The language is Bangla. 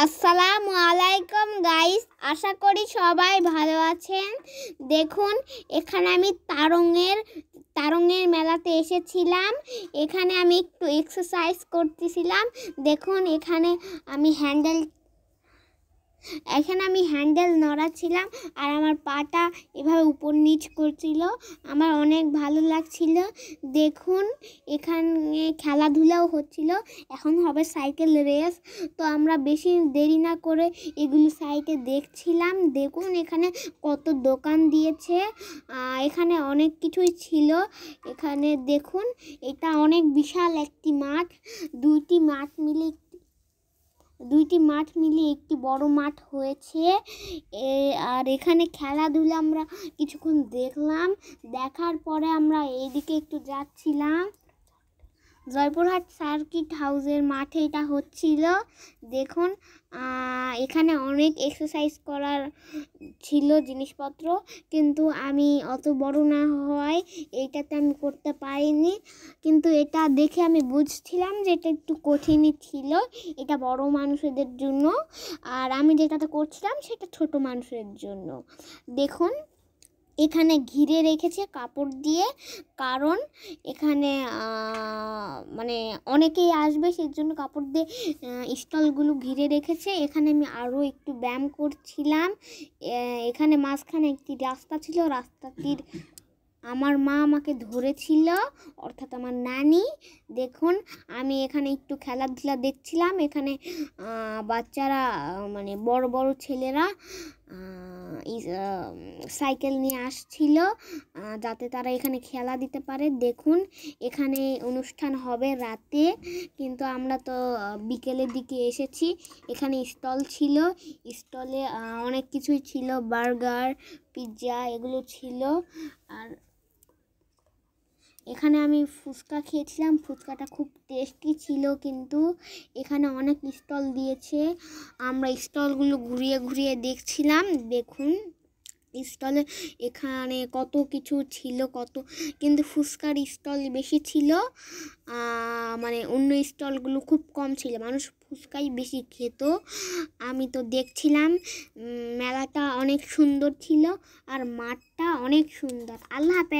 আসসালামু আলাইকুম গাইস, আশা করি সবাই ভালো আছেন। দেখুন, এখানে আমি তারঙের মেলাতে এসেছিলাম। এখানে আমি একটু এক্সারসাইজ করতেছিলাম। দেখুন, এখানে আমি হ্যান্ডেল নড়াচ্ছিলাম আর আমার পাটা এভাবে উপর নিচ করছিল। আমার অনেক ভালো লাগছিল। দেখুন, এখানে খেলাধুলাও হচ্ছিল। এখন হবে সাইকেল রেস। তো আমরা বেশি দেরি না করে এগুলো সাইডে দেখছিলাম। দেখুন, এখানে কত দোকান দিয়েছে। এখানে অনেক কিছুই ছিল। এখানে দেখুন, এটা অনেক বিশাল একটি মাঠ। দুইটি মাঠ মিলে একটি বড় মাঠ হয়েছে। আর এখানে খেলাধুলা আমরা কিছুক্ষণ দেখলাম। দেখার পরে আমরা এইদিকে একটু যাচ্ছিলাম। জয়পুরহাট সার্কিট হাউসের মাঠে এটা হচ্ছিল। দেখুন, এখানে অনেক এক্সারসাইজ করার ছিল জিনিসপত্র, কিন্তু আমি অত বড় না হওয়ায় এইটাতে আমি করতে পারিনি। কিন্তু এটা দেখে আমি বুঝছিলাম যে এটা একটু কঠিনই ছিল। এটা বড় মানুষদের জন্য, আর আমি যেটাতে করছিলাম সেটা ছোট মানুষের জন্য। দেখুন, এখানে ঘিরে রেখেছে কাপড় দিয়ে, কারণ এখানে মানে অনেকেই আসবে, সেই জন্য কাপড় দিয়ে স্টলগুলো ঘিরে রেখেছে। এখানে আমি আরও একটু ব্যায়াম করছিলাম। এখানে মাঝখানে একটি রাস্তা ছিল। রাস্তাটির আমার মা আমাকে ধরেছিল, অর্থাৎ আমার নানি। দেখুন, আমি এখানে একটু খেলাধুলা দেখছিলাম। এখানে বাচ্চারা, মানে বড় বড় ছেলেরা সাইকেল নিয়ে আসছিল, যাতে তারা এখানে খেলা দিতে পারে। দেখুন, এখানে অনুষ্ঠান হবে রাতে, কিন্তু আমরা তো বিকেলের দিকে এসেছি। এখানে স্টল ছিল। স্টলে অনেক কিছুই ছিল, বার্গার, পিৎজা এগুলো ছিল। আর এখানে আমি ফুচকা খেয়েছিলাম। ফুচকাটা খুব টেস্টি ছিল। কিন্তু এখানে অনেক স্টল দিয়েছে। আমরা স্টলগুলো ঘুরিয়ে ঘুরিয়ে দেখছিলাম। দেখুন, স্টলে এখানে কত কিছু ছিল, কিন্তু ফুচকার স্টল বেশি ছিল। মানে অন্য স্টলগুলো খুব কম ছিল। মানুষ ফুচকাই বেশি খেত। আমি তো দেখছিলাম। মেলাটা অনেক সুন্দর ছিল আর মাঠটা অনেক সুন্দর। আল্লাহ হাফেজ।